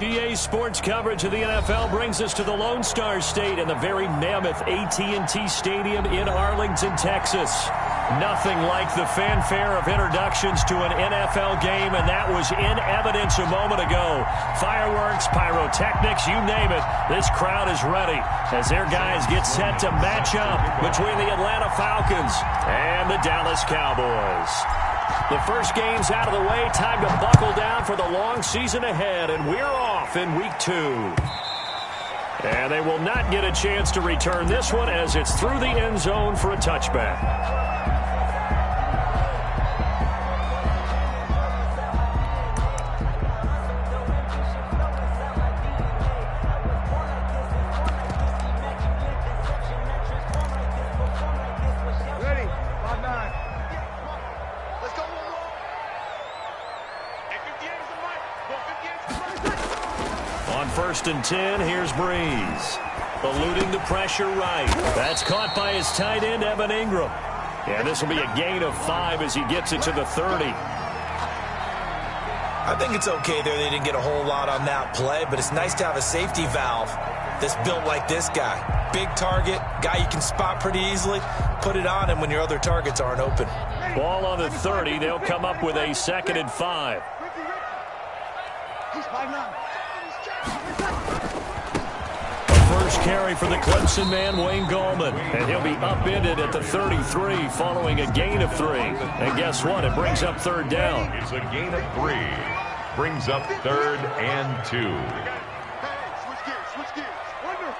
EA Sports coverage of the NFL brings us to the Lone Star State and the very mammoth AT&T Stadium in Arlington, Texas. Nothing like the fanfare of introductions to an NFL game, and that was in evidence a moment ago. Fireworks, pyrotechnics, you name it, this crowd is ready as their guys get set to match up between the Atlanta Falcons and the Dallas Cowboys. The first game's out of the way. Time to buckle down for the long season ahead, and we're off in week 2. And they will not get a chance to return this one as it's through the end zone for a touchback. First and 10, here's Breeze. Eluding the pressure right. That's caught by his tight end, Evan Ingram. And this will be a gain of 5 as he gets it to the 30. I think it's okay there. They didn't get a whole lot on that play, but it's nice to have a safety valve that's built like this guy. Big target, guy you can spot pretty easily. Put it on him when your other targets aren't open. Ball on the 30. They'll come up with a 2nd and 5. He's 5'9". First carry for the Clemson man, Wayne Gallman. And he'll be upended at the 33 following a gain of 3. And guess what? It brings up 3rd down. It's a gain of 3. Brings up 3rd and 2. Switch gears. Wonder.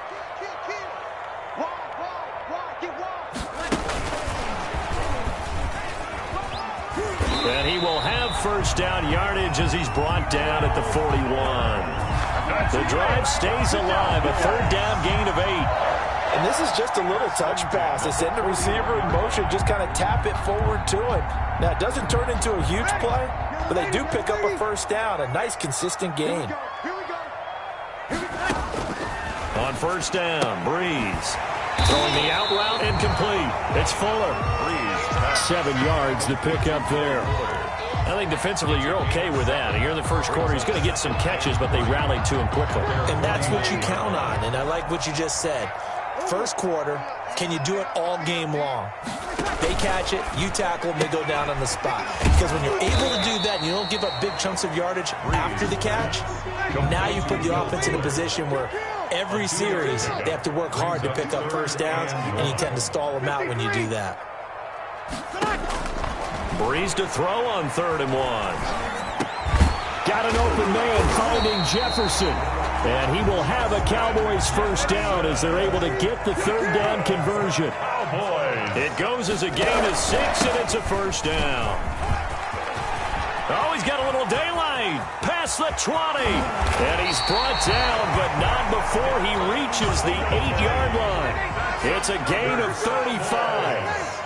And he will have first down yardage as he's brought down at the 41. The drive stays alive, a 3rd down gain of 8. And this is just a little touch pass. They send the receiver in motion, just kind of tap it forward to him. Now, it doesn't turn into a huge play, but they do pick up a first down, a nice, consistent gain. On first down, Breeze. Throwing the out route incomplete. It's Fuller. Breeze, 7 yards to pick up there. I think defensively you're okay with that. Here in the first quarter, he's going to get some catches, but they rallied to him quickly. And that's what you count on, and I like what you just said. First quarter, can you do it all game long? They catch it, you tackle them, they go down on the spot. Because when you're able to do that and you don't give up big chunks of yardage after the catch, now you put the offense in a position where every series they have to work hard to pick up first downs, and you tend to stall them out when you do that. Breeze to throw on 3rd and 1. Got an open man finding Jefferson. And he will have a Cowboys first down as they're able to get the 3rd down conversion. It goes as a gain of 6, and it's a first down. Oh, he's got a little daylight. Past the 20. And he's brought down, but not before he reaches the 8-yard line. It's a gain of 35.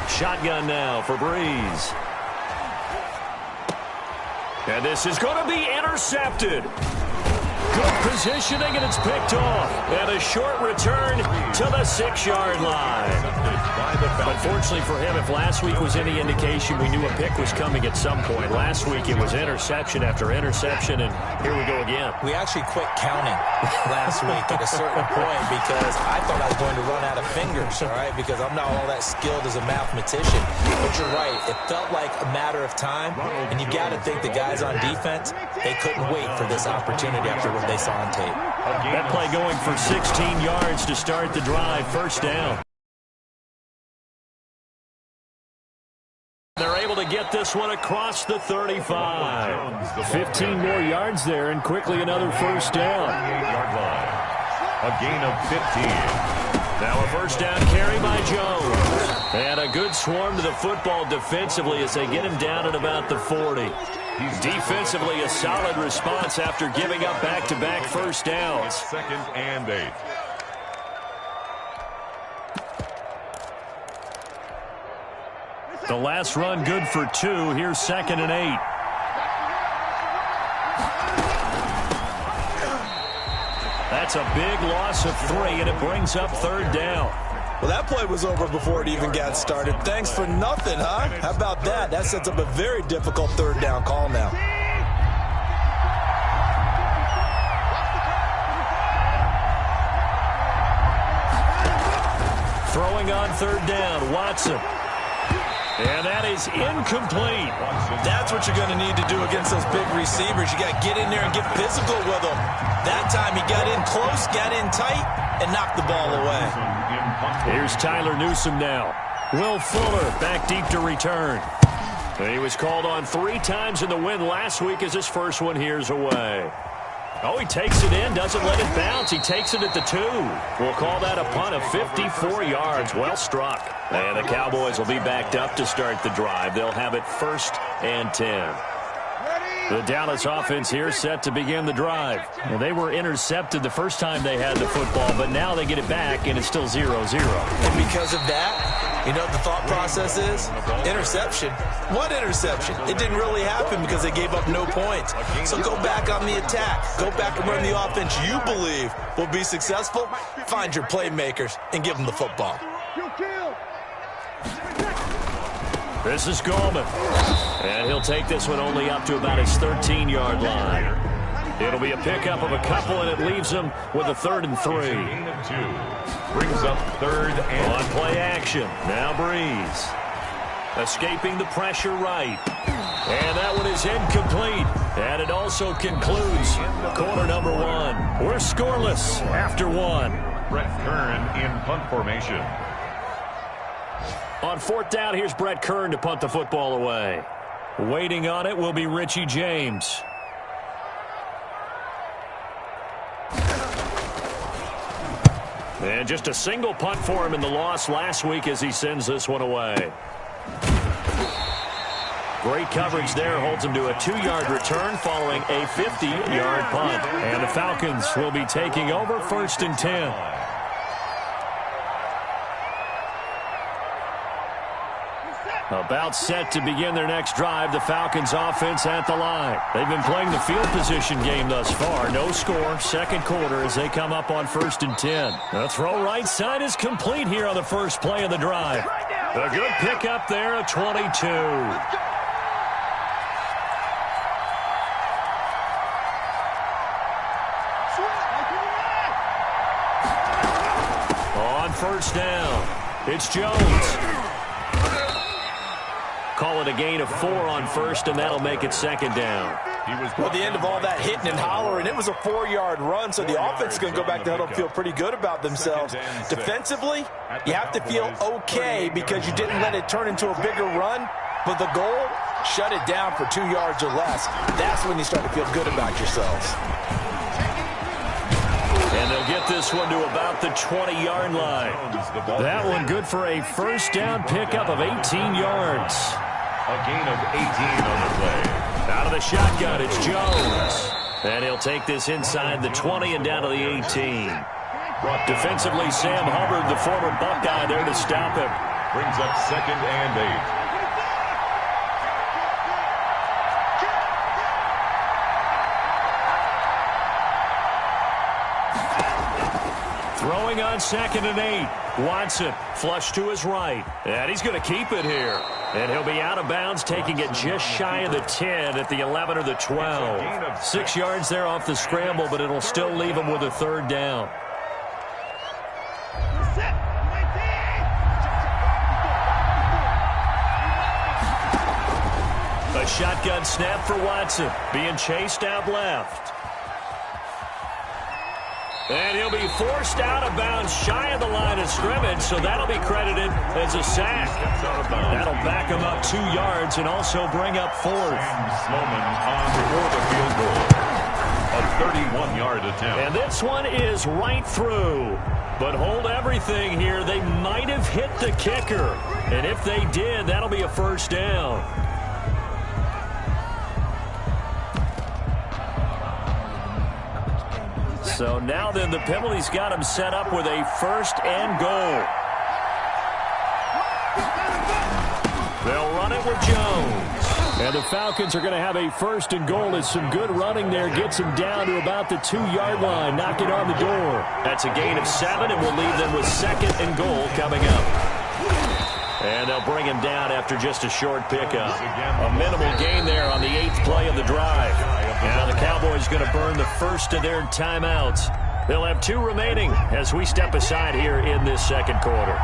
Shotgun now for Breeze. And this is going to be intercepted. Good positioning, and it's picked off. And a short return to the 6-yard line. Unfortunately for him, if last week was any indication, we knew a pick was coming at some point. Last week it was interception after interception, and here we go again. We actually quit counting last week at a certain point because I thought I was going to run out of fingers, all right, because I'm not all that skilled as a mathematician. But you're right. It felt like a matter of time, and you got to think the guys on defense, they couldn't wait for this opportunity after what they saw on tape. That play going for 16 yards to start the drive, first down. They're able to get this one across the 35. 15 more yards there, and quickly another first down. A gain of 15. Now a first down carry by Jones. And a good swarm to the football defensively as they get him down at about the 40. Defensively, a solid response after giving up back-to-back first downs. 2nd and 8. The last run good for 2. Here's 2nd and 8. That's a big loss of 3, and it brings up 3rd down. Well, that play was over before it even got started. Thanks for nothing, huh? How about that? That sets up a very difficult 3rd down call now. Throwing on third down, Watson. And that is incomplete. That's what you're going to need to do against those big receivers. You got to get in there and get physical with them. That time he got in close, got in tight, and knocked the ball away. Here's Tyler Newsome now. Will Fuller back deep to return. He was called on 3 times in the win last week as his first one here's away. Oh, he takes it in, doesn't let it bounce. He takes it at the 2. We'll call that a punt of 54 yards. Well struck. And the Cowboys will be backed up to start the drive. They'll have it 1st and 10. The Dallas offense here set to begin the drive. Well, they were intercepted the first time they had the football, but now they get it back, and it's still 0-0. And because of that, you know what the thought process is? Interception. What interception? It didn't really happen because they gave up no points. So go back on the attack. Go back and run the offense you believe will be successful. Find your playmakers and give them the football. This is Gallman. And he'll take this one only up to about his 13-yard line. It'll be a pickup of a couple, and it leaves him with a 3rd and 3. Brings up 3rd and on play action. Now Breeze. Escaping the pressure right. And that one is incomplete. And it also concludes quarter number 1. We're scoreless after 1. Brett Kern in punt formation. On 4th down, here's Brett Kern to punt the football away. Waiting on it will be Richie James. And just a single punt for him in the loss last week as he sends this one away. Great coverage there, holds him to a 2-yard return following a 50-yard punt. And the Falcons will be taking over 1st and 10. About set to begin their next drive, the Falcons offense at the line. They've been playing the field position game thus far. No score, 2nd quarter as they come up on 1st and 10. The throw right side is complete here on the first play of the drive. A good pickup there at 22. On 1st down, it's Jones. Call it a gain of 4 on 1st, and that'll make it 2nd down. Well, the end of all that hitting and hollering, it was a 4-yard run, so the offense is going to go back to huddle and feel pretty good about themselves. Defensively, you have to feel okay because you didn't let it turn into a bigger run, but the goal, shut it down for 2 yards or less. That's when you start to feel good about yourselves. And they'll get this one to about the 20-yard line. That one good for a 1st down pickup of 18 yards. A gain of 18 on the play. Out of the shotgun, it's Jones. And he'll take this inside the 20 and down to the 18. Defensively, Sam Hubbard, the former Buckeye, there to stop him. Brings up 2nd and 8. Throwing on 2nd and 8. Watson flush to his right. And he's going to keep it here. And he'll be out of bounds, taking it just shy of the 10 at the 11 or the 12. 6 yards there off the scramble, but it'll still leave him with a 3rd down. A shotgun snap for Watson, being chased out left. And he'll be forced out of bounds shy of the line of scrimmage, so that'll be credited as a sack. That'll back him up 2 yards and also bring up 4th. Sloman on before the field goal. A 31-yard attempt. And this one is right through. But hold everything here. They might have hit the kicker. And if they did, that'll be a 1st down. So now then the penalty's got him set up with a 1st and goal. They'll run it with Jones. And the Falcons are going to have a 1st and goal as some good running there gets him down to about the 2-yard line, knocking on the door. That's a gain of 7, and we'll leave them with 2nd and goal coming up. And they'll bring him down after just a short pickup. A minimal gain there on the 8th play of the drive. Now the Cowboys going to burn the first of their timeouts. They'll have 2 remaining as we step aside here in this second quarter.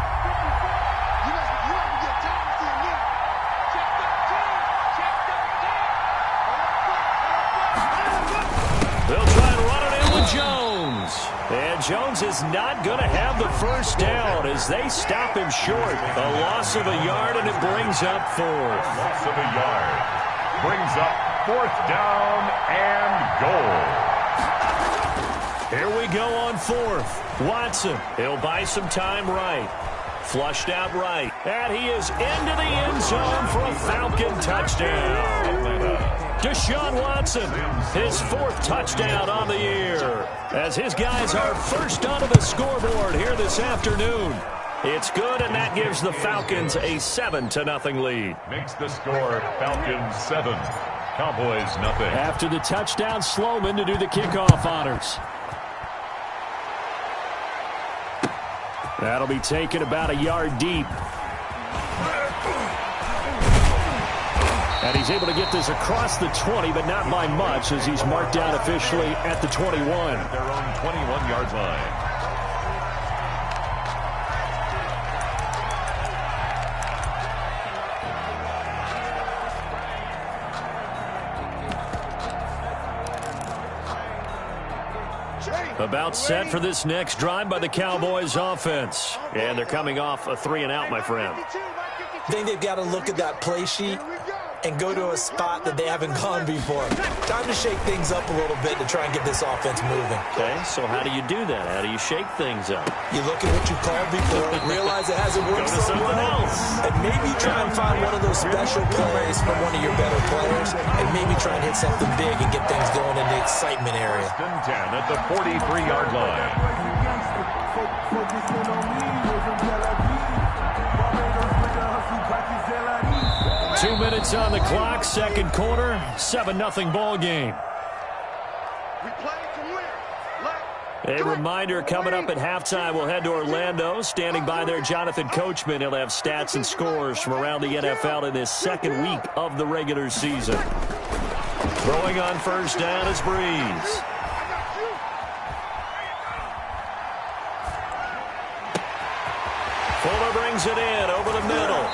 They'll try and run it in with Jones. And Jones is not going to have the first down as they stop him short. A loss of a yard, and it brings up 4th. Loss of a yard. Brings up 4th down and goal. Here we go on 4th. Watson, he'll buy some time right. Flushed out right. And he is into the end zone for a Falcon touchdown. Deshaun Watson, his 4th touchdown on the year. As his guys are first onto the scoreboard here this afternoon. It's good, and that gives the Falcons a 7-0 lead. Makes the score Falcons 7, Cowboys nothing. After the touchdown, Sloman to do the kickoff honors. That'll be taken about a yard deep. And he's able to get this across the 20, but not by much, as he's marked down officially at the 21. Their own 21-yard line. About set for this next drive by the Cowboys offense. And thee coming off a 3-and-out, my friend. I think they've got to look at that play sheet and go to a spot that they haven't gone before. Time to shake things up a little bit to try and get this offense moving. Okay, so how do you do that? How do you shake things up? You look at what you called before, realize it hasn't worked so well, and maybe try and find one of those special plays from one of your better players, and maybe try and hit something big and get things going in the excitement area. 10 at the 43-yard line. 2 minutes on the clock, second quarter, 7-0 ball game. A reminder coming up at halftime, we'll head to Orlando. Standing by there, Jonathan Coachman. He'll have stats and scores from around the NFL in this second week of the regular season. Throwing on first down is Breeze. Fuller brings it in over the middle.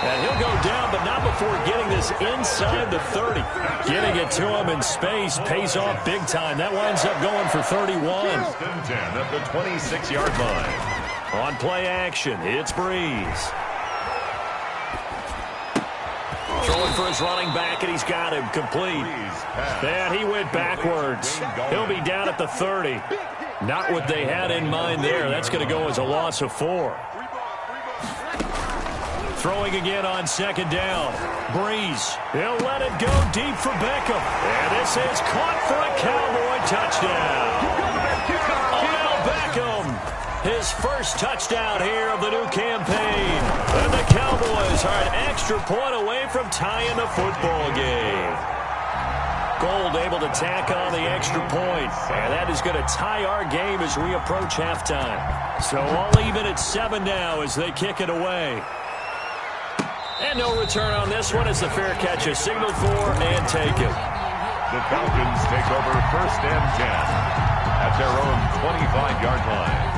And he'll go down, but not before getting this inside the 30. Getting it to him in space pays off big time. That winds up going for 31. 10 at the 26-yard line. On play action, it's Breeze. Throwing for his running back, and he's got him complete. And he went backwards. He'll be down at the 30. Not what they had in mind there. That's going to go as a loss of 4. Throwing again on second down. Breeze. He'll let it go deep for Beckham. And this is caught for a Cowboy touchdown. Odell Beckham. His first touchdown here of the new campaign. And the Cowboys are an extra point away from tying the football game. Gold able to tack on the extra point. And that is going to tie our game as we approach halftime. So all even at 7 now as they kick it away. And no return on this one as the fair catch is signaled for and taken. The Falcons take over first and 10 at their own 25-yard line.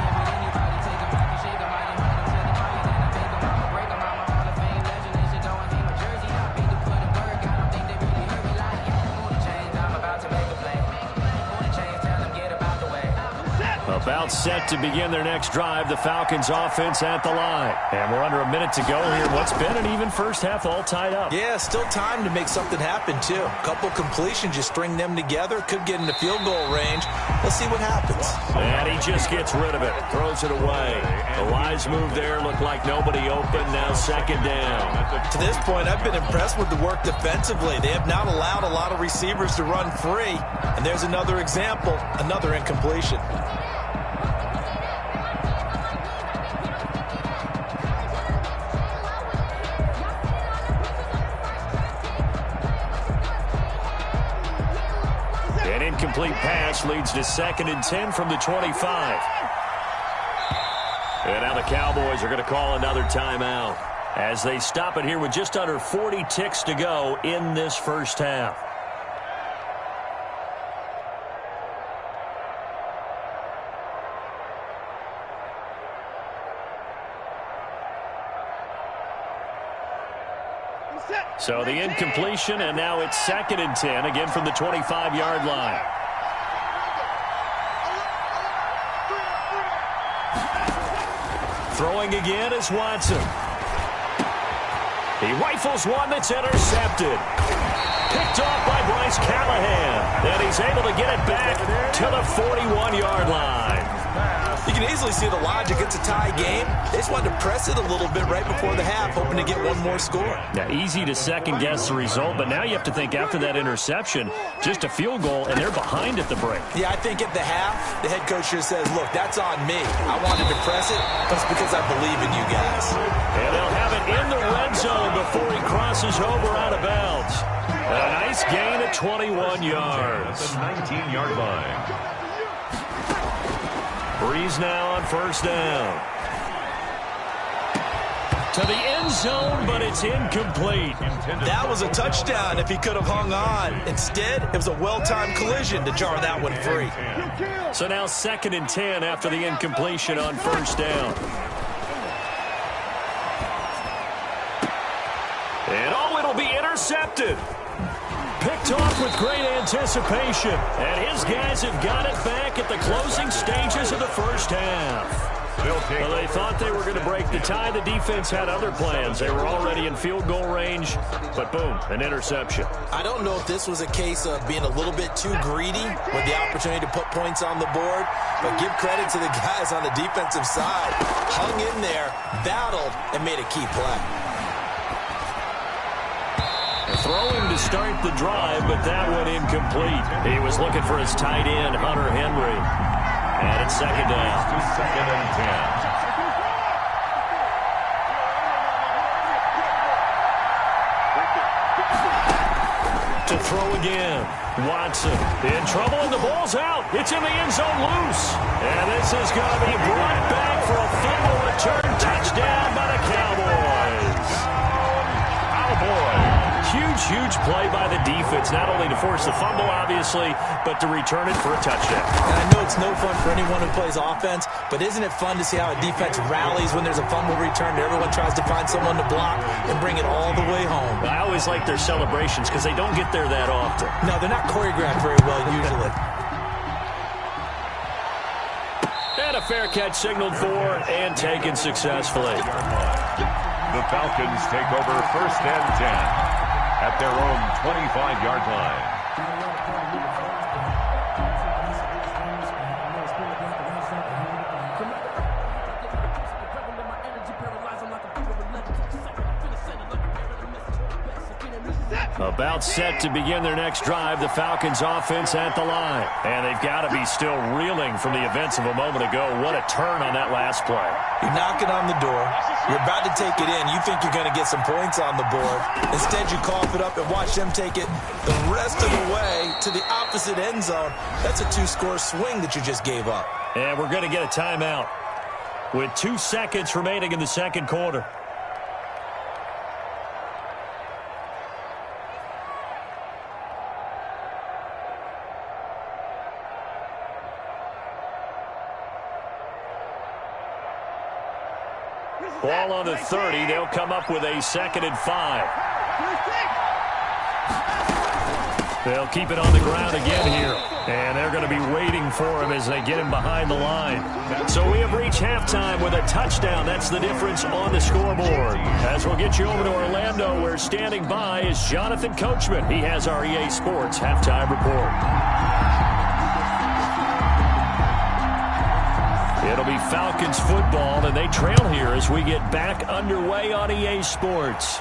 About set to begin their next drive, the Falcons offense at the line. And we're under a minute to go here. What's been an even first half all tied up. Yeah, still time to make something happen, too. A couple completions, you string them together, could get into field goal range. Let's see what happens. And he just gets rid of it, throws it away. The wise move there, looked like nobody open, now second down. To this point, I've been impressed with the work defensively. They have not allowed a lot of receivers to run free. And there's another example, another incompletion. An incomplete pass leads to second and 10 from the 25. And now the Cowboys are going to call another timeout as they stop it here with just under 40 ticks to go in this first half. So the incompletion, and now it's 2nd and 10, again from the 25-yard line. Throwing again is Watson. He rifles one that's intercepted. Picked off by Bryce Callahan. And he's able to get it back to the 41-yard line. You can easily see the logic. It's a tie game. They just wanted to press it a little bit right before the half, hoping to get one more score. Yeah, easy to second-guess the result, but now you have to think after that interception, just a field goal, and they're behind at the break. Yeah, I think at the half, the head coach just says, look, that's on me. I wanted to press it, but it's because I believe in you guys. And they'll have it in the red zone before he crosses over out of bounds. A nice gain at 21 yards. At the 19-yard line. Breeze now on 1st down. To the end zone, but it's incomplete. That was a touchdown if he could have hung on. Instead, it was a well-timed collision to jar that one free. So now 2nd and 10 after the incompletion on 1st down. And it'll be intercepted. Picked off with great anticipation. And his guys have got it back at the closing stages of the first half. Well, they thought they were going to break the tie. The defense had other plans. They were already in field goal range, but boom, an interception. I don't know if this was a case of being a little bit too greedy with the opportunity to put points on the board, but give credit to the guys on the defensive side. Hung in there, battled, and made a key play. Throwing to start the drive, but that one incomplete. He was looking for his tight end, Hunter Henry. And it's 2nd down. 2nd and 10. To throw again. Watson in trouble, and the ball's out. It's in the end zone loose. And this is going to be brought back for a fumble return touchdown by the Cowboys. Cowboys. Huge play by the defense, not only to force the fumble, obviously, but to return it for a touchdown. And I know it's no fun for anyone who plays offense, but isn't it fun to see how a defense rallies when there's a fumble return? Everyone tries to find someone to block and bring it all the way home. I always like their celebrations because they don't get there that often. No, they're not choreographed very well usually. And a fair catch signaled for and taken successfully. The Falcons take over 1st and 10. At their own 25-yard line. About set to begin their next drive, the Falcons offense at the line. And they've got to be still reeling from the events of a moment ago. What a turn on that last play. You're knocking on the door. You're about to take it in. You think you're going to get some points on the board. Instead, you cough it up and watch them take it the rest of the way to the opposite end zone. That's a 2-score swing that you just gave up. And we're going to get a timeout with 2 seconds remaining in the 2nd quarter. Ball on the 30. They'll come up with a 2nd and 5. They'll keep it on the ground again here. And they're going to be waiting for him as they get him behind the line. So we have reached halftime with a touchdown. That's the difference on the scoreboard. As we'll get you over to Orlando, where standing by is Jonathan Coachman. He has our EA Sports halftime report. It'll be Falcons football, and they trail here as we get back underway on EA Sports.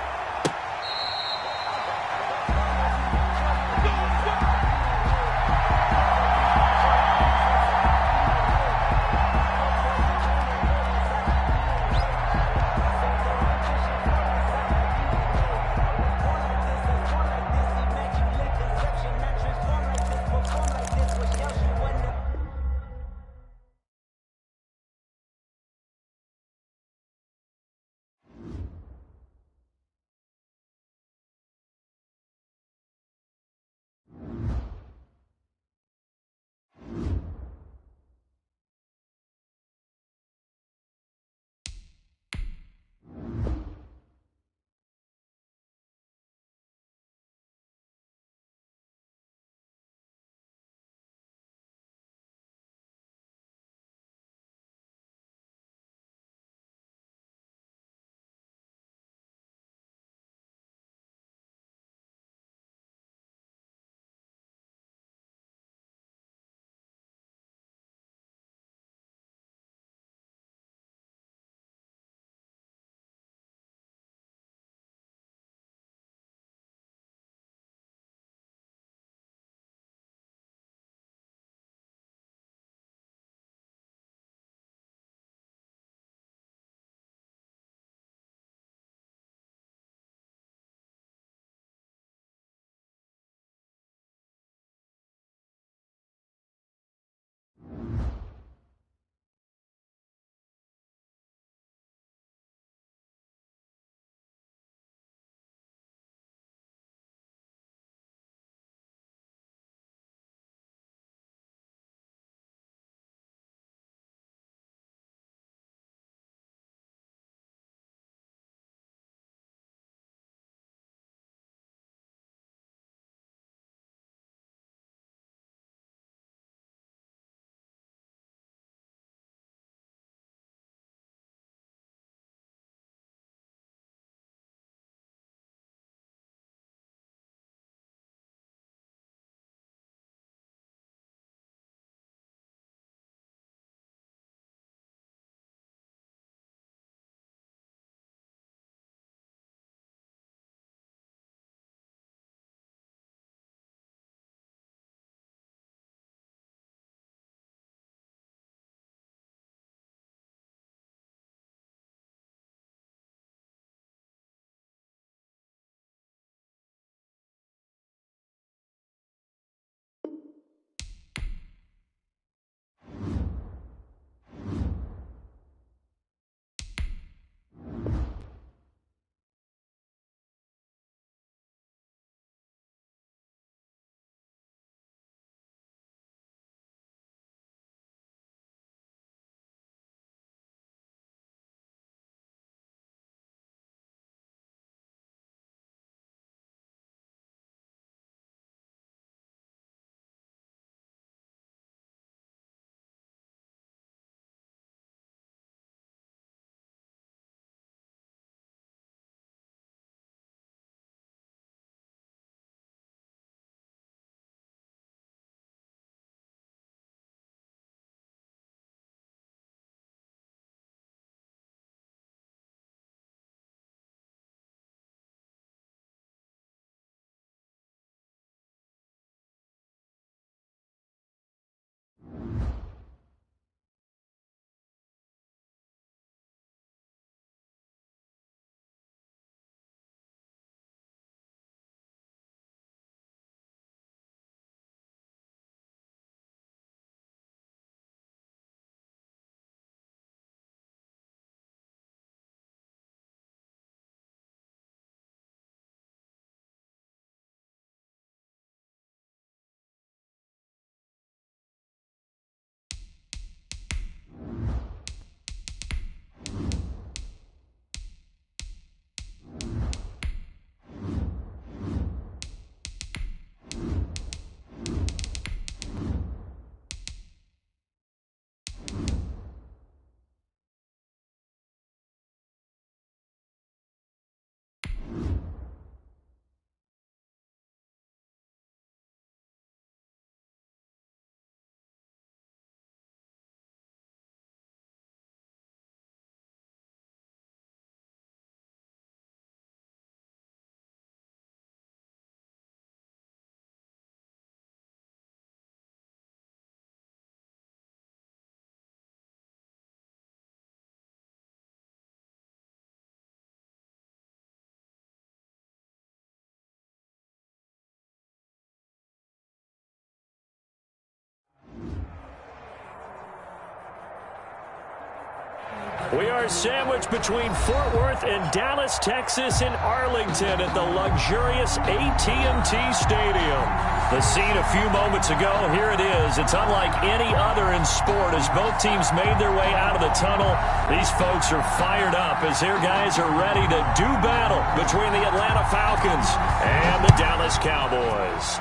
We are sandwiched between Fort Worth and Dallas, Texas, in Arlington at the luxurious AT&T Stadium. The scene a few moments ago, here it is. It's unlike any other in sport as both teams made their way out of the tunnel. These folks are fired up as their guys are ready to do battle between the Atlanta Falcons and the Dallas Cowboys.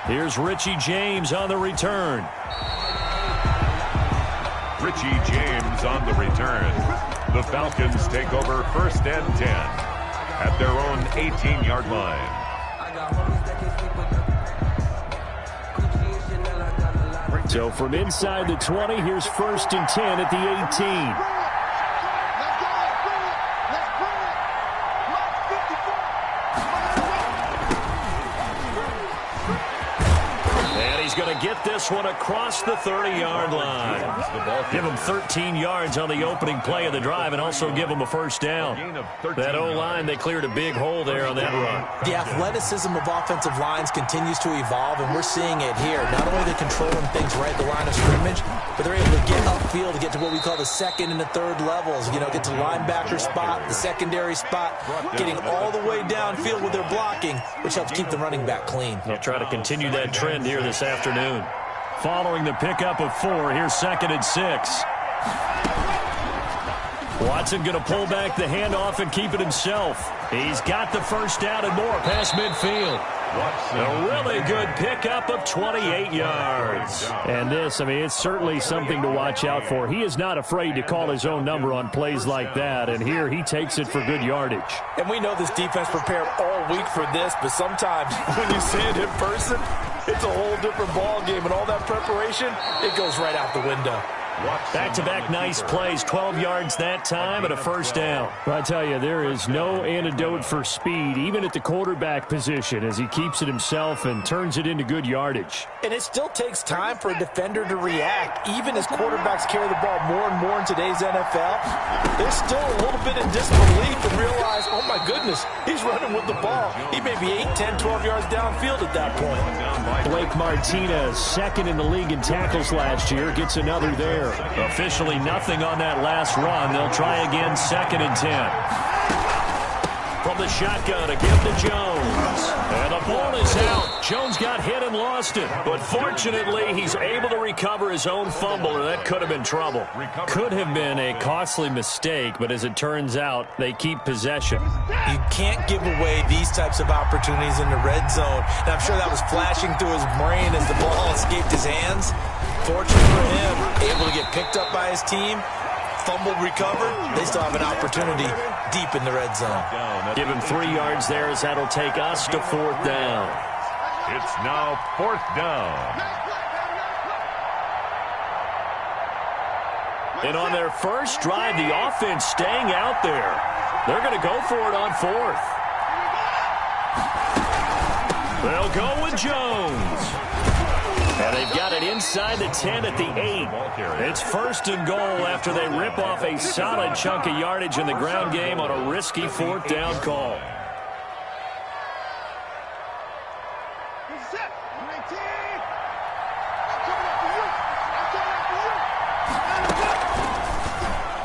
Here's Richie James on the return. Richie James on the return. The Falcons take over 1st and 10 at their own 18-yard line. So from inside the 20, here's 1st and 10 at the 18. Going to get this one across the 30-yard line. Give them 13 yards on the opening play of the drive and also give them a first down. That O-line, they cleared a big hole there on that run. The athleticism of offensive lines continues to evolve, and we're seeing it here. Not only are they controlling things right at the line of scrimmage, but they're able to get upfield to get to what we call the second and the third levels. You know, get to linebacker spot, the secondary spot, getting all the way downfield with their blocking, which helps keep the running back clean. They'll try to continue that trend here this afternoon. Following the pickup of 4, here's 2nd and 6. Watson going to pull back the handoff and keep it himself. He's got the first down and more past midfield. A really good pickup of 28 yards. And this, I mean, it's certainly something to watch out for. He is not afraid to call his own number on plays like that, and here he takes it for good yardage. And we know this defense prepared all week for this, but sometimes when you see it in person, it's a whole different ball game, and all that preparation, it goes right out the window. Back-to-back nice plays, 12 yards that time and a first down. I tell you, there is no antidote for speed, even at the quarterback position, as he keeps it himself and turns it into good yardage. And it still takes time for a defender to react. Even as quarterbacks carry the ball more and more in today's NFL, they're still a little bit in disbelief and realize, oh my goodness, he's running with the ball. He may be 8, 10, 12 yards downfield at that point. Blake Martinez, 2nd in the league in tackles last year, gets another there. Officially nothing on that last run. They'll try again, 2nd and 10. From the shotgun, to give to Jones. And the ball is out. Jones got hit and lost it. But fortunately, he's able to recover his own fumble, or that could have been trouble. Could have been a costly mistake, but as it turns out, they keep possession. You can't give away these types of opportunities in the red zone. And I'm sure that was flashing through his brain as the ball escaped his hands. Fortunate for him, able to get picked up by his team, fumbled, recovered. They still have an opportunity deep in the red zone. Give him 3 yards there as that'll take us to 4th down. It's now 4th down. And on their first drive, the offense staying out there. They're going to go for it on 4th. They'll go with Jones. And they've got it inside the 10 at the 8. It's 1st and goal after they rip off a solid chunk of yardage in the ground game on a risky 4th down call.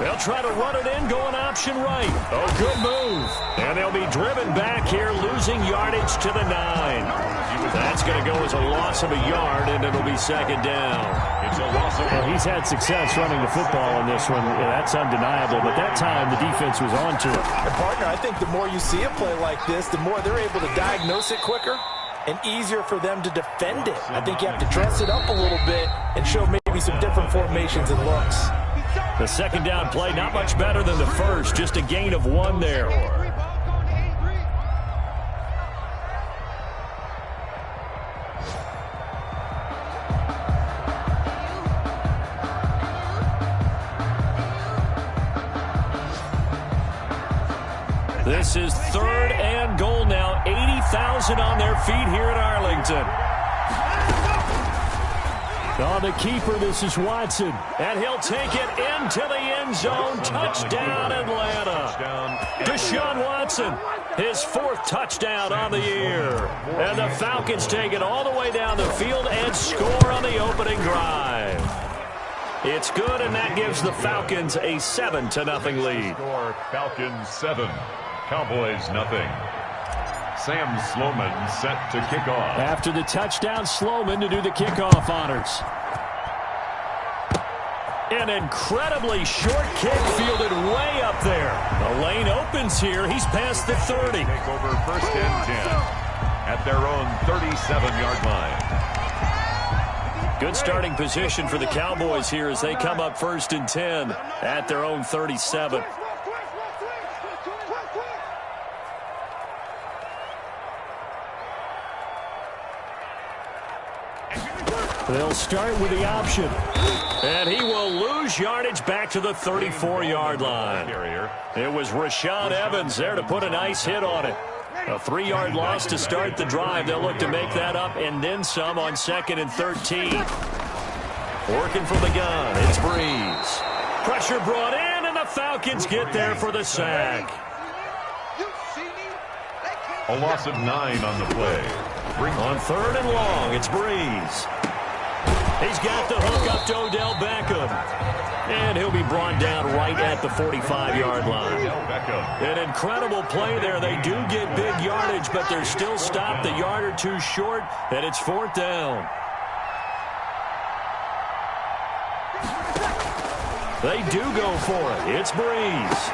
They'll try to run it in, going option right. Oh, good move. And they'll be driven back here, losing yardage to the 9. That's going to go as a loss of a yard, and it'll be 2nd down. It's a loss of Well, he's had success running the football in this one. Yeah, that's undeniable. But that time, the defense was on to it. And, partner, I think the more you see a play like this, the more they're able to diagnose it quicker and easier for them to defend it. I think you have to dress it up a little bit and show maybe some different formations and looks. The 2nd down play, not much better than the first, just a gain of 1 there. This is 3rd and goal now. 80,000 on their feet here at Arlington. On the keeper, this is Watson. And he'll take it into the end zone. Touchdown, Atlanta. Deshaun Watson, his 4th touchdown on the year. And the Falcons take it all the way down the field and score on the opening drive. It's good, and that gives the Falcons a 7-0 lead. Score, Falcons 7, Cowboys nothing. Sam Sloman set to kick off. After the touchdown, Sloman to do the kickoff honors. An incredibly short kick fielded way up there. The lane opens here. He's past the 30. Take over 1st and 10 at their own 37-yard line. Good starting position for the Cowboys here as they come up 1st and 10 at their own 37. They'll start with the option. And he will lose yardage back to the 34-yard line. It was Rashaan Evans there to put a nice hit on it. A 3-yard loss to start the drive. They'll look to make that up and then some on 2nd and 13. Working from the gun, it's Breeze. Pressure brought in, and the Falcons get there for the sack. A loss of 9 on the play. On 3rd and long, it's Breeze. He's got the hook up to Odell Beckham. And he'll be brought down right at the 45-yard line. An incredible play there. They do get big yardage, but they're still stopped a yard or two short, and it's 4th down. They do go for it. It's Breeze.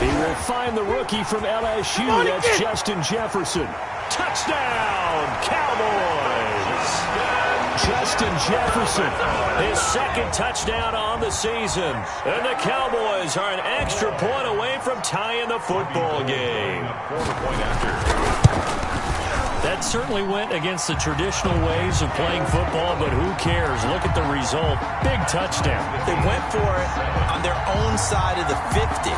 He will find the rookie from LSU. That's Justin Jefferson. Touchdown, Cowboys! Justin Jefferson, his 2nd touchdown on the season. And the Cowboys are an extra point away from tying the football game. That certainly went against the traditional ways of playing football, but who cares? Look at the result. Big touchdown. They went for it on their own side of the 50.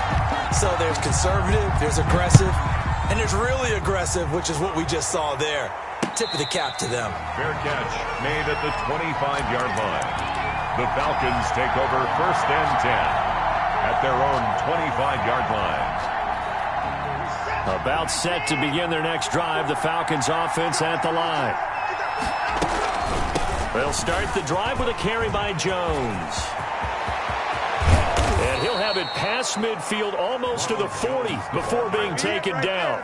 So there's conservative, there's aggressive, and there's really aggressive, which is what we just saw there. Tip of the cap to them. Fair catch made at the 25-yard line. The Falcons take over 1st and 10 at their own 25-yard line. About set to begin their next drive, the Falcons offense at the line. They'll start the drive with a carry by Jones. And he'll have it past midfield almost to the 40 before being taken down.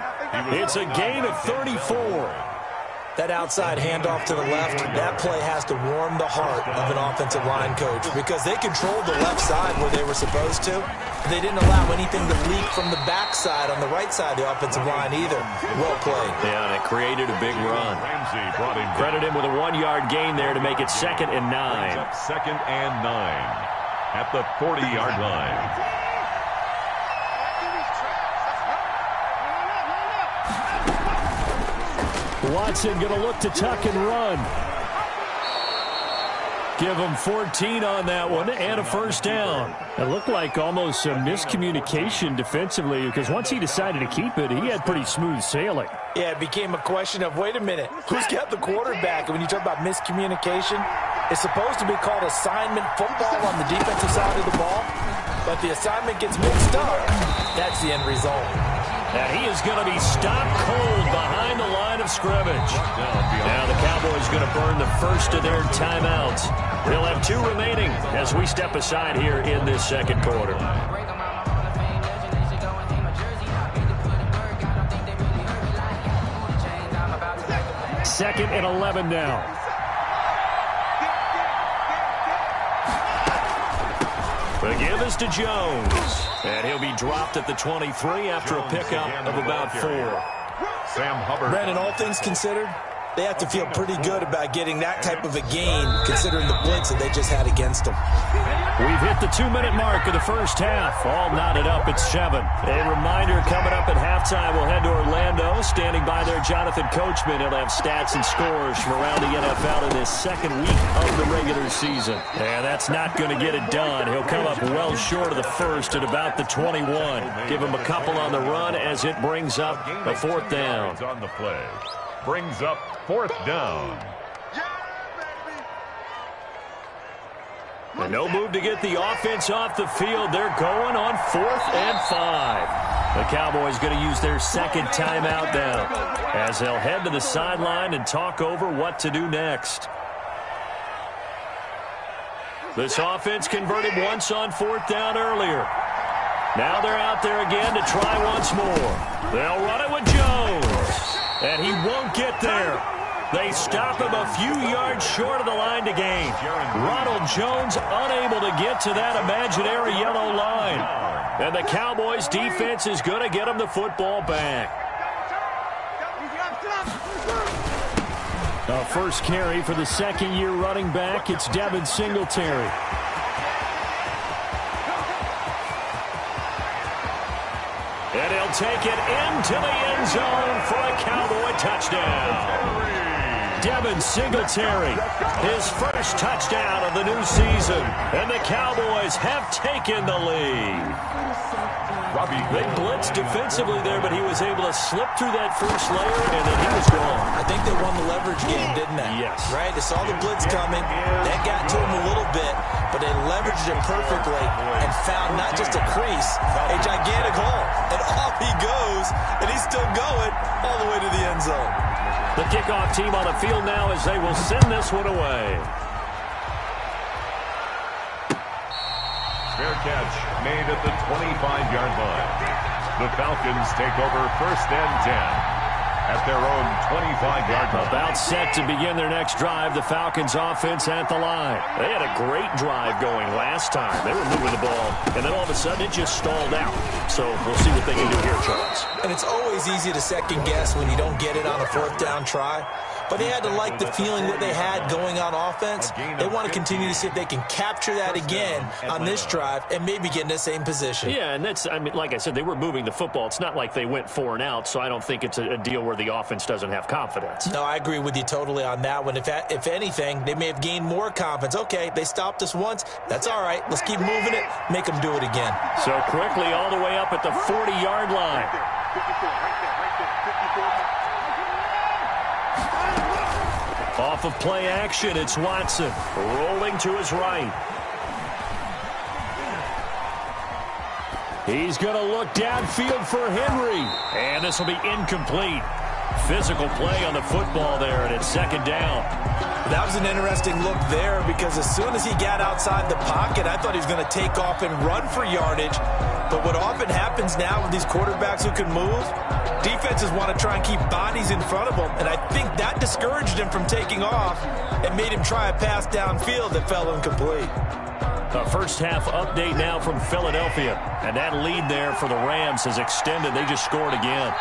It's a gain of 34. That outside handoff to the left, that play has to warm the heart of an offensive line coach because they controlled the left side where they were supposed to. They didn't allow anything to leak from the backside on the right side of the offensive line either. Well played. Yeah, and it created a big run. Credit him with a 1-yard gain there to make it 2nd and 9. 2nd and 9 at the 40-yard line. Watson going to look to tuck and run. Give him 14 on that one and a 1st down. It looked like almost a miscommunication defensively because once he decided to keep it, he had pretty smooth sailing. Yeah, it became a question of, wait a minute, who's got the quarterback? And when you talk about miscommunication, it's supposed to be called assignment football on the defensive side of the ball, but the assignment gets mixed up. That's the end result. And he is going to be stopped cold behind the line of scrimmage. Now the Cowboys going to burn the first of their timeouts. They'll have 2 remaining as we step aside here in this 2nd quarter. 2nd and 11 now. The give is to Jones. And he'll be dropped at the 23 after a pickup of about 4. Sam Hubbard. Brandon, all things considered, they have to feel pretty good about getting that type of a gain considering the blitz that they just had against them. We've hit the 2-minute mark of the first half. All knotted up at 7. A reminder coming up at halftime, we'll head to Orlando. Standing by there, Jonathan Coachman. He'll have stats and scores from around the NFL in this 2nd week of the regular season. And that's not going to get it done. He'll come up well short of the first at about the 21. Give him a couple on the run as it brings up a 4th down. On the play. Brings up 4th down. And no move to get the offense off the field. They're going on 4th and 5. The Cowboys going to use their 2nd timeout now as they'll head to the sideline and talk over what to do next. This offense converted once on 4th down earlier. Now they're out there again to try once more. They'll run it with Jones. And he won't get there. They stop him a few yards short of the line to gain. Ronald Jones unable to get to that imaginary yellow line. And the Cowboys defense is going to get him the football back. A first carry for the second-year running back. It's Devin Singletary. And he'll take it into the end zone for a Cowboy touchdown. Devin Singletary, his first touchdown of the new season. And the Cowboys have taken the lead. They blitzed defensively there, but he was able to slip through that first layer, and then he was gone. I think they won the leverage game, didn't they? Yes. Right? They saw the blitz coming. That got to him a little bit, but they leveraged it perfectly and found not just a crease, a gigantic hole. And off he goes, and he's still going all the way to the end zone. The kickoff team on the field now as they will send this one away. Fair catch made at the 25-yard line. The Falcons take over 1st and 10 at their own 25-yard line. About set to begin their next drive, the Falcons offense at the line. They had a great drive going last time. They were moving the ball, and then all of a sudden it just stalled out. So we'll see what they can do here, Charles. And it's always easy to second guess when you don't get it on a 4th down try. But they had to like the feeling that they had going on offense. They want to continue to see if they can capture that again on this drive and maybe get in the same position. Yeah, and that's, I mean, like I said, they were moving the football. It's not like they went 4 and out, so I don't think it's a deal where the offense doesn't have confidence. No, I agree with you totally on that one. If anything, they may have gained more confidence. Okay, they stopped us once. That's all right. Let's keep moving it. Make them do it again. So quickly all the way up at the 40-yard line. Off of play action, it's Watson rolling to his right. He's going to look downfield for Henry. And this will be incomplete. Physical play on the football there, and it's 2nd down. That was an interesting look there because as soon as he got outside the pocket, I thought he was going to take off and run for yardage. But what often happens now with these quarterbacks who can move, defenses want to try and keep bodies in front of them. And I think that discouraged him from taking off and made him try a pass downfield that fell incomplete. A first half update now from Philadelphia. And that lead there for the Rams has extended. They just scored again.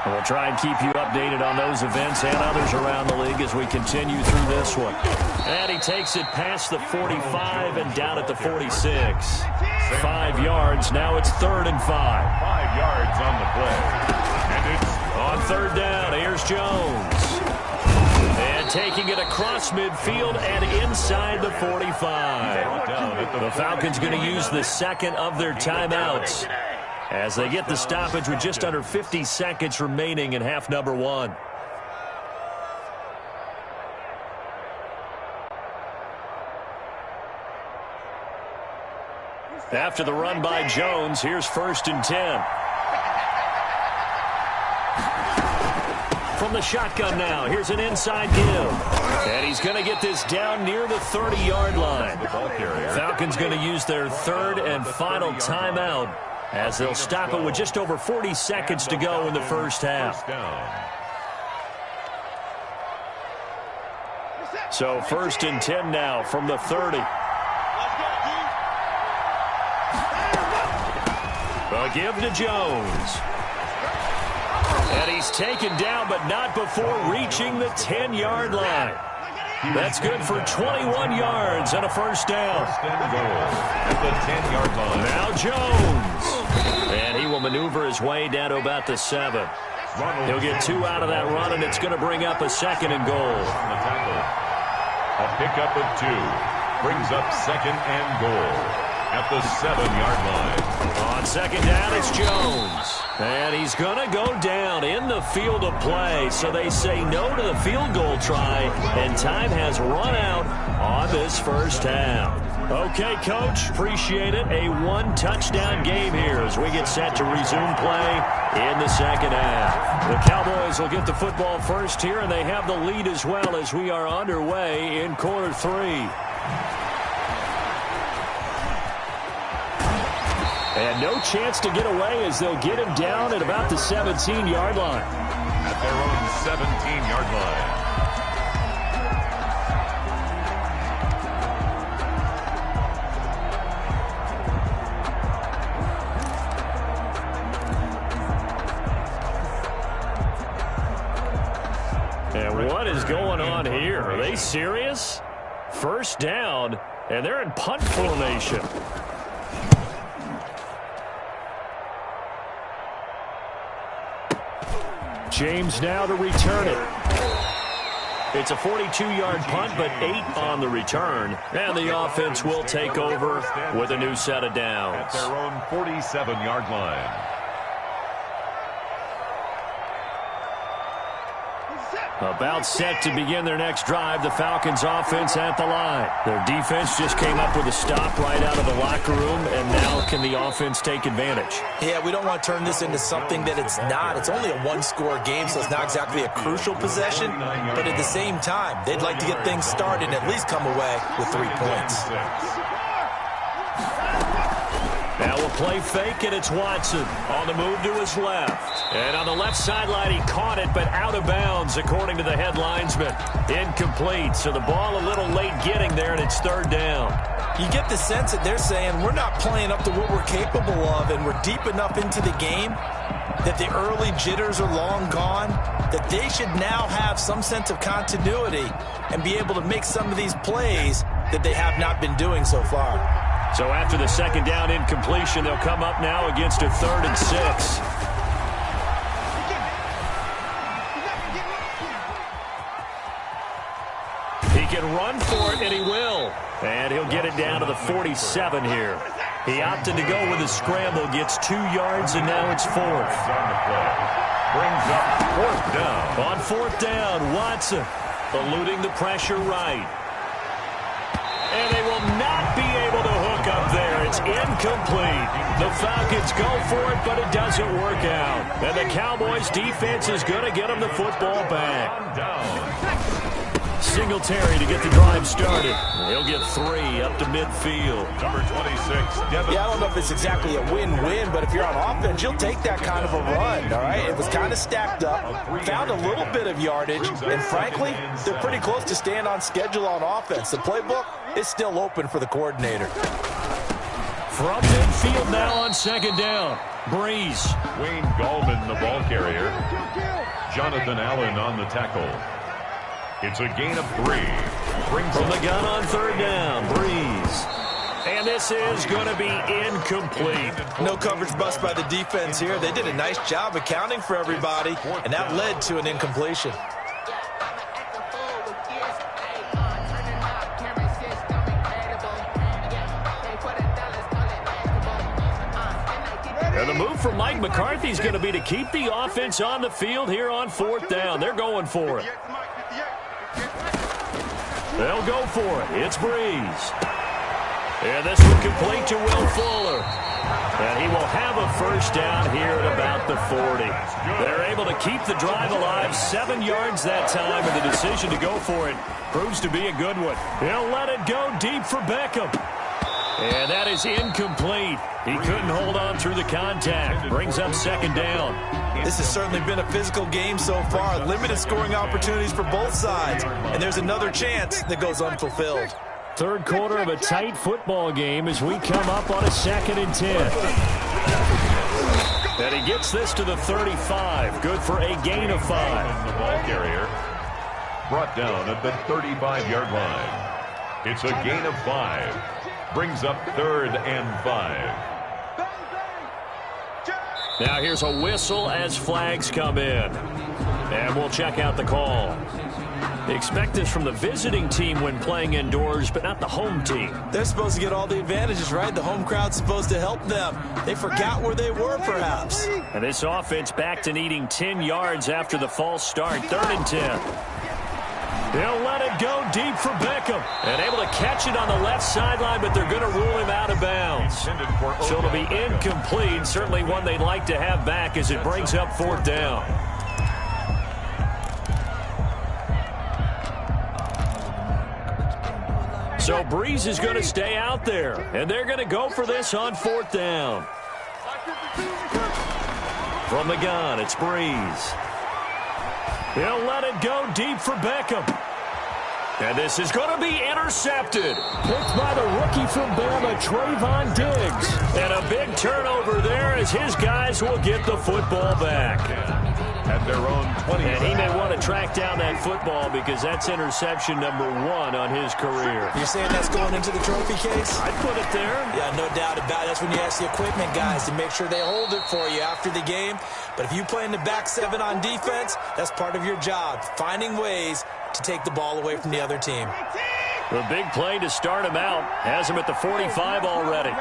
And we'll try and keep you updated on those events and others around the league as we continue through this one. And he takes it past the 45 and down at the 46. 5 yards. Now it's 3rd and 5. 5 yards on the play. And it's on 3rd down. Here's Jones. And taking it across midfield and inside the 45. The Falcons going to use the 2nd of their timeouts as they get the stoppage with just under 50 seconds remaining in half number 1. After the run by Jones, here's 1st and 10. From the shotgun now, here's an inside give. And he's going to get this down near the 30-yard line. Falcons going to use their 3rd and final timeout as they'll stop it with just over 40 seconds to go in the first half. So 1st and 10 now from the 30. A give to Jones. And he's taken down, but not before reaching the 10-yard line. That's good for 21 yards and a first down. At the 10-yard line. Now Jones. And he will maneuver his way down to about the 7. He'll get 2 out of that run, and it's going to bring up a 2nd and goal. A pickup of 2 brings up 2nd and goal at the 7-yard line. On 2nd down, it's Jones. And he's going to go down in the field of play. So they say no to the field goal try, and time has run out on this first half. Okay, Coach, appreciate it. A 1-touchdown game here as we get set to resume play in the second half. The Cowboys will get the football first here, and they have the lead as well as we are underway in quarter 3. And no chance to get away as they'll get him down at about the 17-yard line. At their own 17-yard line. And what is going on here? Are they serious? First down, and they're in punt formation. James now to return it. It's a 42-yard punt, but 8 on the return. And the offense will take over with a new set of downs. At their own 47-yard line. About set to begin their next drive, the Falcons offense at the line. Their defense just came up with a stop right out of the locker room, and now can the offense take advantage? Yeah, we don't want to turn this into something that it's not. It's only a one-score game, so it's not exactly a crucial possession. But at the same time, they'd like to get things started and at least come away with 3 points. Now we'll play fake, and it's Watson on the move to his left. And on the left sideline, he caught it, but out of bounds, according to the head linesman. Incomplete, so the ball a little late getting there, and it's third down. You get the sense that they're saying we're not playing up to what we're capable of, and we're deep enough into the game that the early jitters are long gone, that they should now have some sense of continuity and be able to make some of these plays that they have not been doing so far. So after the second down incompletion, they'll come up now against a 3rd and 6. He can run for it, and he will. And he'll get it down to the 47 here. He opted to go with a scramble, gets 2 yards, and now it's 4th. Brings up 4th down. On 4th down, Watson eluding the pressure right. And they will not be able to hook up there. It's incomplete. The Falcons go for it, but it doesn't work out. And the Cowboys' defense is going to get them the football back. Singletary to get the drive started. He'll get 3 up to midfield. Number 26, Devin. Yeah, I don't know if it's exactly a win-win, but if you're on offense, you'll take that kind of a run, all right? It was kind of stacked up, found a little bit of yardage, and frankly, they're pretty close to staying on schedule on offense. The playbook is still open for the coordinator. From midfield now on second down. Breeze. Wayne Gallman, the ball carrier. Jonathan Allen on the tackle. It's a gain of 3. From the gun on third down, Breeze. And this is going to be incomplete. No coverage bust by the defense here. They did a nice job accounting for everybody, and that led to an incompletion. And the move from Mike McCarthy is going to be to keep the offense on the field here on 4th down. They're going for it. They'll go for it. It's Breeze. And this one complete to Will Fuller. And he will have a first down here at about the 40. They're able to keep the drive alive, 7 yards that time, and the decision to go for it proves to be a good one. He'll let it go deep for Beckham. And that is incomplete. He couldn't hold on through the contact. Brings up second down. This has certainly been a physical game so far. Limited scoring opportunities for both sides. And there's another chance that goes unfulfilled. Third quarter of a tight football game as we come up on a 2nd and 10. And he gets this to the 35. Good for a gain of 5. The ball carrier brought down at the 35-yard line. It's a gain of 5. Brings up 3rd and 5. Now here's a whistle as flags come in. And we'll check out the call. Expect this from the visiting team when playing indoors, but not the home team. They're supposed to get all the advantages, right? The home crowd's supposed to help them. They forgot where they were, perhaps. And this offense back to needing 10 yards after the false start. 3rd and 10. They'll let it go deep for Beckham. And able to catch it on the left sideline, but they're going to rule him out of bounds. So it'll be incomplete. Certainly one they'd like to have back as it brings up 4th down. So Breeze is going to stay out there. And they're going to go for this on 4th down. From the gun, it's Breeze. He'll let it go deep for Beckham. And this is going to be intercepted. Picked by the rookie from Bama, Trayvon Diggs. And a big turnover there as his guys will get the football back. At their own 20. And he may want to track down that football because that's interception number 1 on his career. You're saying that's going into the trophy case? I'd put it there. Yeah, no doubt about it. That's when you ask the equipment guys to make sure they hold it for you after the game. But if you play in the back 7 on defense, that's part of your job, finding ways to take the ball away from the other team. The big play to start him out. Has him at the 45 already.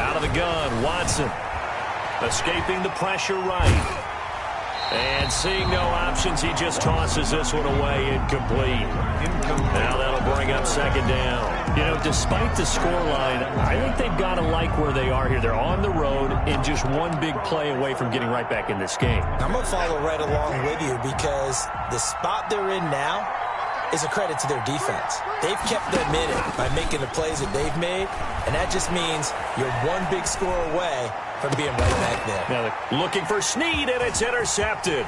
Out of the gun, Watson. Escaping the pressure right. And seeing no options, he just tosses this one away, incomplete. Now that'll bring up second down. You know, despite the scoreline, I think they've got to like where they are here. They're on the road and just one big play away from getting right back in this game. I'm going to follow right along with you because the spot they're in now is a credit to their defense. They've kept them in it by making the plays that they've made, and that just means you're one big score away from being right back there. Now they're looking for Snead, and it's intercepted.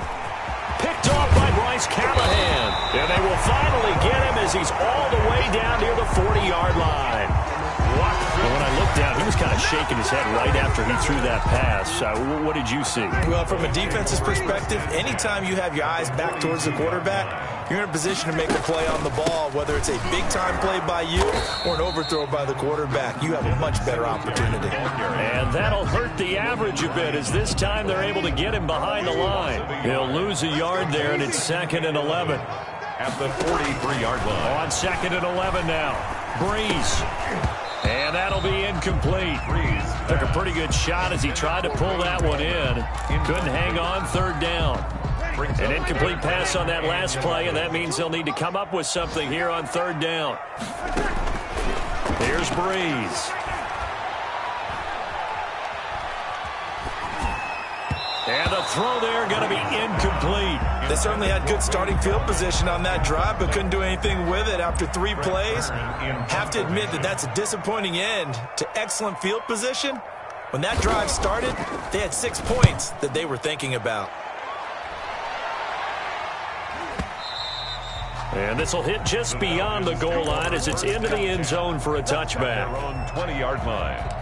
Picked off by Bryce Callahan. And they will finally get him as he's all the way down near the 40-yard line. And when I looked down, he was kind of shaking his head right after he threw that pass. What did you see? Well, from a defense's perspective, anytime you have your eyes back towards the quarterback, you're in a position to make a play on the ball, whether it's a big-time play by you or an overthrow by the quarterback. You have a much better opportunity. And that'll hurt the average a bit as this time they're able to get him behind the line. He'll lose a yard there, and it's 2nd and 11. At the 43-yard line. On 2nd and 11 now. Breeze. And that'll be incomplete. Breeze Took a pretty good shot as he tried to pull that one in. Couldn't hang on, 3rd down. An incomplete pass on that last play, and that means they'll need to come up with something here on 3rd down. Here's Breeze. And the throw there going to be incomplete. They certainly had good starting field position on that drive, but couldn't do anything with it after 3 plays. Have to admit that that's a disappointing end to excellent field position. When that drive started, they had 6 points that they were thinking about. And this will hit just beyond the goal line as it's into the end zone for a touchback. Their own 20-yard line.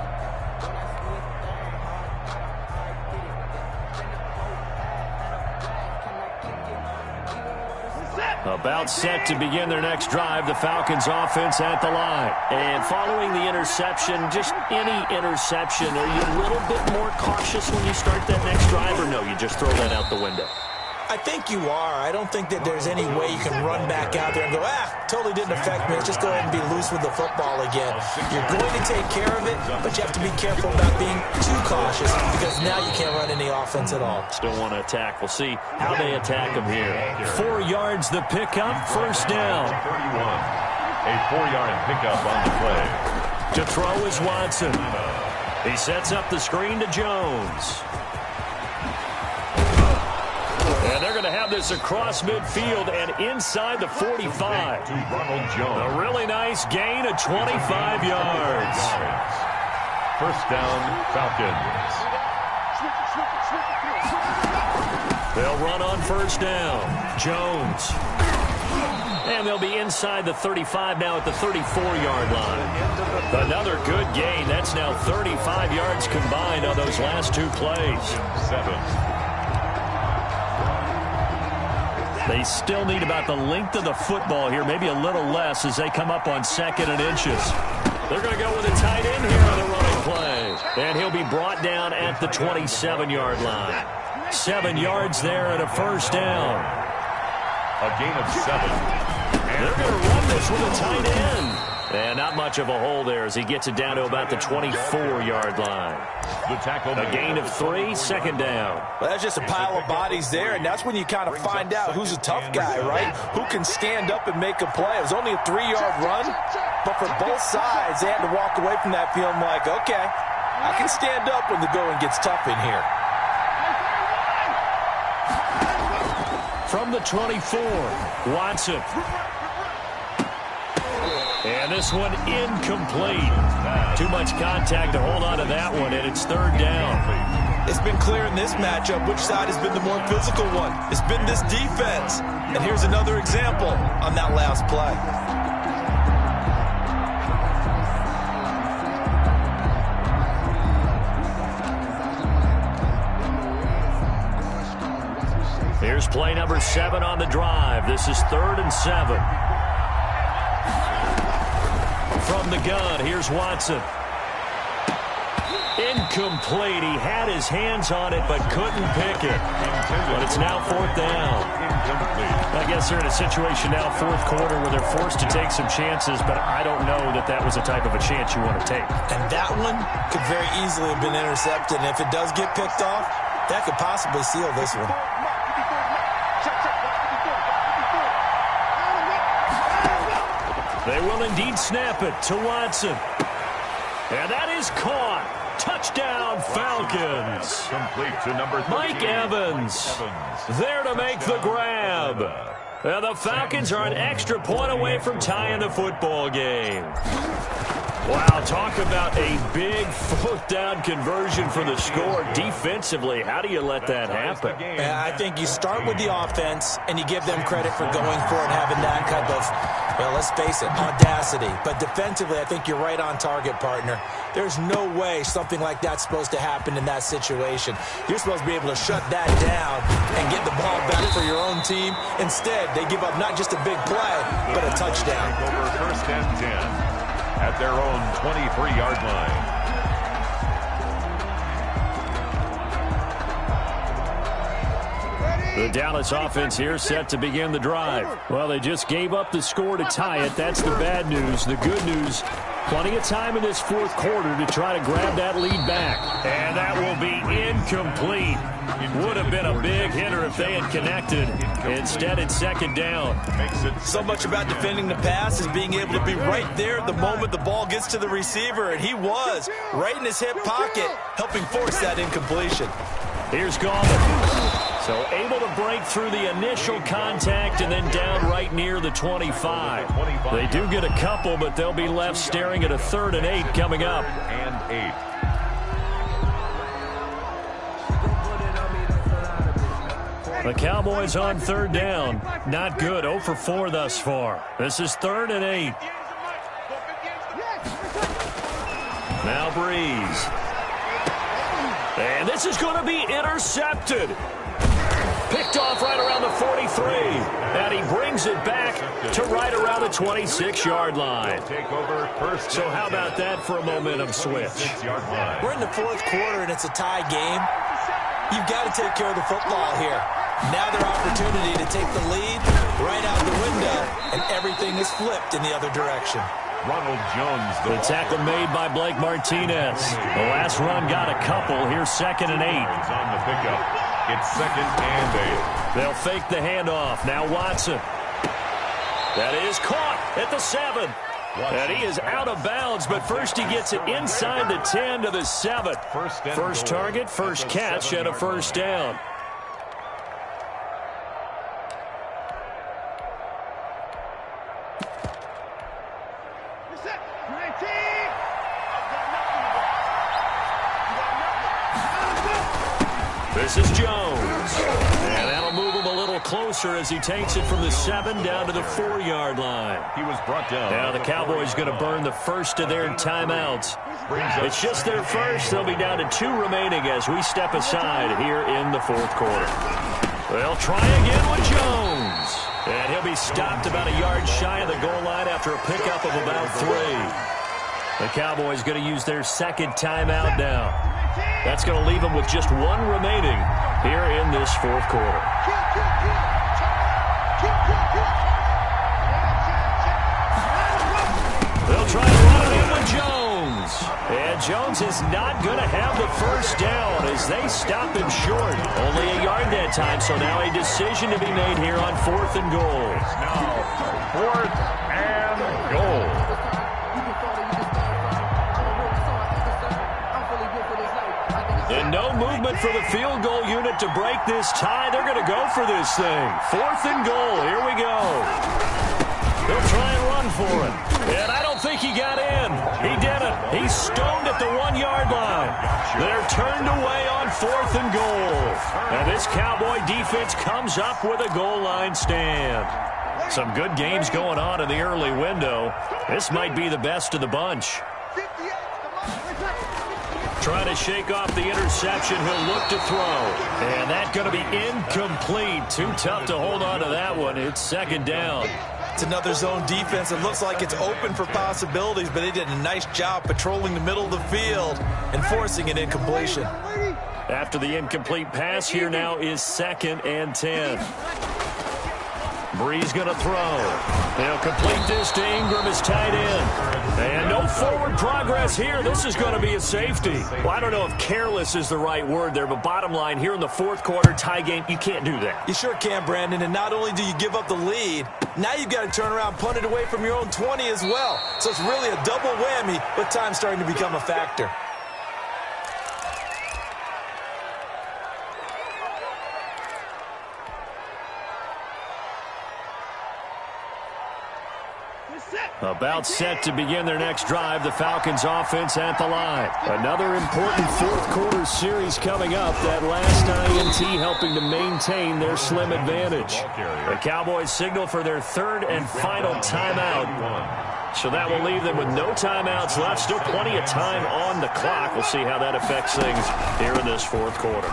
About set to begin their next drive, the Falcons offense at the line. And following the interception, just any interception, are you a little bit more cautious when you start that next drive, or no, you just throw that out the window? I think you are. I don't think that there's any way you can run back out there and go, totally didn't affect me. Let's just go ahead and be loose with the football again. You're going to take care of it, but you have to be careful about being too cautious because now you can't run any offense at all. Still want to attack. We'll see how they attack them here. 4 yards the pickup, 1st down. 31. A 4-yard pickup on the play. To throw is Watson. He sets up the screen to Jones. And they're going to have this across midfield and inside the 45. To Ronald Jones. A really nice gain of 25 yards. 1st down, Falcons. They'll run on 1st down. Jones. And they'll be inside the 35 now at the 34-yard line. Another good gain. That's now 35 yards combined on those last 2 plays. 7. They still need about the length of the football here, maybe a little less as they come up on 2nd and inches. They're going to go with a tight end here on the running play. And he'll be brought down at the 27-yard line. 7 yards there and a 1st down. A gain of 7. And they're going to run this with a tight end. And not much of a hole there as he gets it down to about the 24-yard line. The tackle. A gain of 3, 2nd down. Well, that's just a pile of bodies there, and that's when you kind of find out who's a tough guy, right? Who can stand up and make a play. It was only a 3-yard run, but for both sides, they had to walk away from that feeling like, okay, I can stand up when the going gets tough in here. From the 24, Watson. And this one incomplete. Too much contact to hold on to that one, and it's third down. It's been clear in this matchup which side has been the more physical one. It's been this defense. And here's another example on that last play. Here's play number 7 on the drive. This is 3rd and 7. From the gun, here's Watson. Incomplete. He had his hands on it but couldn't pick it. But it's now 4th down. I guess they're in a situation now, 4th quarter, where they're forced to take some chances, but I don't know that that was the type of a chance you want to take. And that one could very easily have been intercepted. And if it does get picked off, that could possibly seal this one. They will indeed snap it to Watson. And that is caught. Touchdown, Falcons. Complete to number 13. Mike Evans there to make the grab. And the Falcons are an extra point away from tying the football game. Wow, talk about a big 4th down conversion for the score. Defensively, how do you let that happen? I think you start with the offense, and you give them credit for going for it, having that kind of, well, let's face it, audacity. But defensively, I think you're right on target, partner. There's no way something like that's supposed to happen in that situation. You're supposed to be able to shut that down and get the ball back for your own team. Instead, they give up not just a big play, but a touchdown. Over 1st and 10. At their own 23-yard line. The Dallas offense here set to begin the drive. Well, they just gave up the score to tie it. That's the bad news. The good news, plenty of time in this 4th quarter to try to grab that lead back. And that will be incomplete. Would have been a big hitter if they had connected. Instead, it's 2nd down. So much about defending the pass is being able to be right there the moment the ball gets to the receiver. And he was right in his hip pocket, helping force that incompletion. Here's Gallman. So able to break through the initial contact and then down right near the 25. They do get a couple, but they'll be left staring at a 3rd and 8 coming up. And 8. The Cowboys on 3rd down. Not good. 0 for 4 thus far. This is 3rd and 8. Now Breeze. And this is going to be intercepted. Picked off right around the 43. And he brings it back to right around the 26-yard line. So how about that for a momentum switch? We're in the 4th quarter, and it's a tie game. You've got to take care of the football here. Now their opportunity to take the lead right out the window, and everything is flipped in the other direction. Ronald Jones. The tackle made by Blake Martinez. The last run got a couple. Here's 2nd and 8. On the pickup. It's 2nd and 8. They'll fake the handoff. Now Watson. That is caught at the 7. And he is out of bounds, but first he gets it inside the 10 to the 7. First target, first catch, and a 1st down. This is Jones. And that'll move him a little closer as he takes it from the 7 down to the 4-yard line. He was brought down. Now the Cowboys going to burn the first of their timeouts. It's just their first. They'll be down to 2 remaining as we step aside here in the 4th quarter. They'll try again with Jones. And he'll be stopped about a yard shy of the goal line after a pickup of about 3. The Cowboys going to use their 2nd timeout now. That's going to leave them with just 1 remaining here in this 4th quarter. They'll try to run it in with Jones. And Jones is not going to have the first down as they stop him short. Only a yard that time, so now a decision to be made here on 4th and goal. Now 4th and goal. And no movement for the field goal unit to break this tie. They're going to go for this thing. 4th and goal. Here we go. He'll try and run for it. And I don't think he got in. He didn't. He's stoned at the 1-yard line. They're turned away on 4th and goal. And this Cowboy defense comes up with a goal line stand. Some good games going on in the early window. This might be the best of the bunch. Trying to shake off the interception. He'll look to throw. And that's going to be incomplete. Too tough to hold on to that one. It's 2nd down. It's another zone defense. It looks like it's open for possibilities, but they did a nice job patrolling the middle of the field and forcing an incompletion. After the incomplete pass, here now is 2nd and 10. Bree's going to throw. They'll complete this to Ingram as tight end. And no forward progress here. This is going to be a safety. Well, I don't know if careless is the right word there, but bottom line, here in the 4th quarter, tie game, you can't do that. You sure can, Brandon. And not only do you give up the lead, now you've got to turn around, punt it away from your own 20 as well. So it's really a double whammy, but time's starting to become a factor. About set to begin their next drive, the Falcons offense at the line. Another important 4th quarter series coming up. That last INT helping to maintain their slim advantage. The Cowboys signal for their 3rd and final timeout. So that will leave them with no timeouts left. Still plenty of time on the clock. We'll see how that affects things here in this 4th quarter.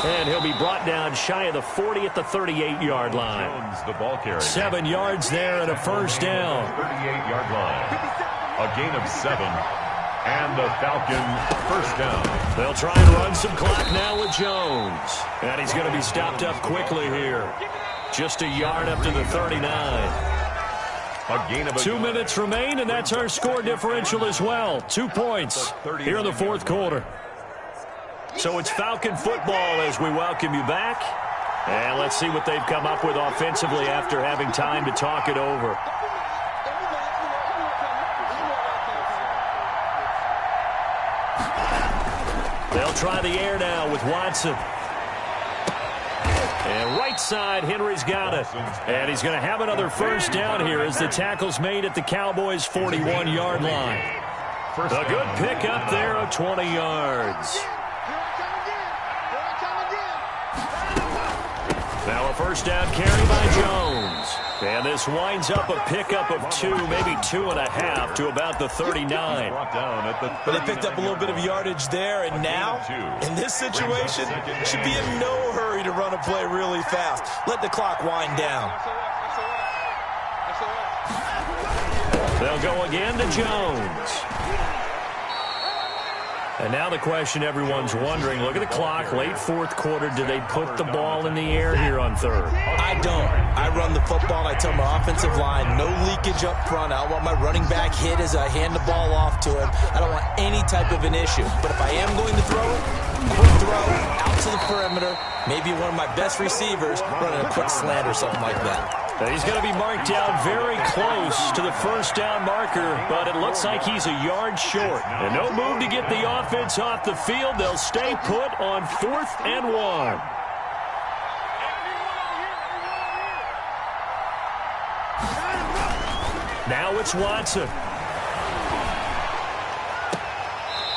And he'll be brought down shy of the 40 at the 38-yard line. The ball carrier. 7 yards there and a 1st down. 38-yard line. A gain of 7. And the Falcons 1st down. They'll try and run some clock now with Jones. And he's going to be stopped up quickly here. Just a yard up to the 39. A gain of 2 minutes remain, and that's our score differential as well. 2 points here in the 4th quarter. So it's Falcon football as we welcome you back. And let's see what they've come up with offensively after having time to talk it over. They'll try the air now with Watson. And right side, Henry's got it. And he's going to have another 1st down here as the tackle's made at the Cowboys' 41-yard line. A good pickup there of 20 yards. Now a 1st down carry by Jones. And this winds up a pickup of 2, maybe 2.5 to about the 39. But they picked up a little bit of yardage there, and now, in this situation, should be in no hurry to run a play really fast. Let the clock wind down. They'll go again to Jones. And now the question everyone's wondering, look at the clock, late 4th quarter, do they put the ball in the air here on 3rd? I don't. I run the football, and I tell my offensive line, no leakage up front. I don't want my running back hit as I hand the ball off to him. I don't want any type of an issue. But if I am going to throw it, quick throw, out to the perimeter, maybe one of my best receivers running a quick slant or something like that. He's going to be marked down very close to the 1st down marker, but it looks like he's a yard short. And no move to get the offense off the field. They'll stay put on 4th and 1. Now it's Watson.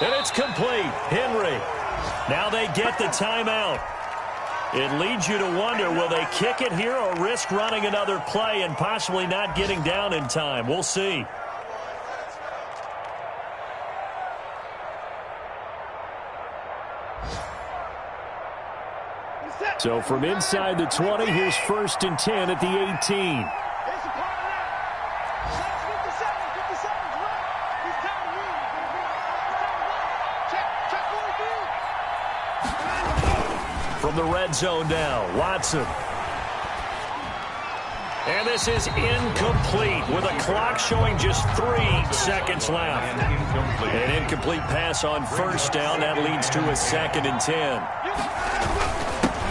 And it's complete. Henry. Now they get the timeout. It leads you to wonder, will they kick it here or risk running another play and possibly not getting down in time? We'll see. So from inside the 20, here's 1st and 10 at the 18. From the red zone now, Watson. And this is incomplete with a clock showing just 3 seconds left. An incomplete pass on 1st down. That leads to a 2nd and 10.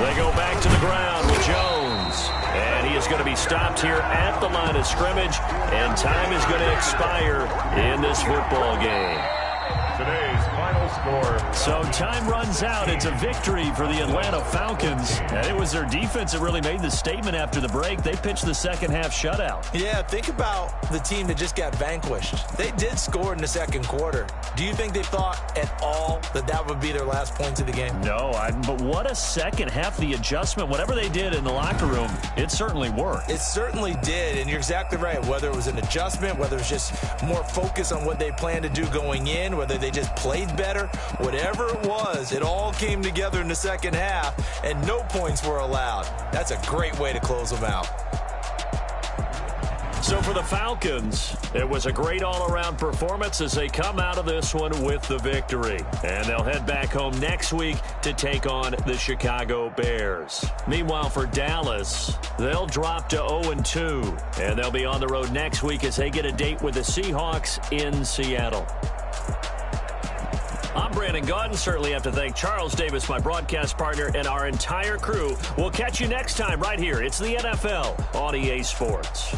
They go back to the ground with Jones. And he is going to be stopped here at the line of scrimmage. And time is going to expire in this football game. Today's final score. So time runs out. It's a victory for the Atlanta Falcons. And it was their defense that really made the statement after the break. They pitched the second half shutout. Yeah, think about the team that just got vanquished. They did score in the second quarter. Do you think they thought at all that that would be their last points of the game? No, but what a second half. The adjustment, whatever they did in the locker room, it certainly worked. It certainly did, and you're exactly right. Whether it was an adjustment, whether it was just more focus on what they planned to do going in, whether they just played better, whatever it was, it all came together in the second half, and no points were allowed. That's a great way to close them out. So for the Falcons, it was a great all-around performance as they come out of this one with the victory. And they'll head back home next week to take on the Chicago Bears. Meanwhile, for Dallas, they'll drop to 0-2. And they'll be on the road next week as they get a date with the Seahawks in Seattle. I'm Brandon Gaudin. Certainly have to thank Charles Davis, my broadcast partner, and our entire crew. We'll catch you next time right here. It's the NFL on EA Sports.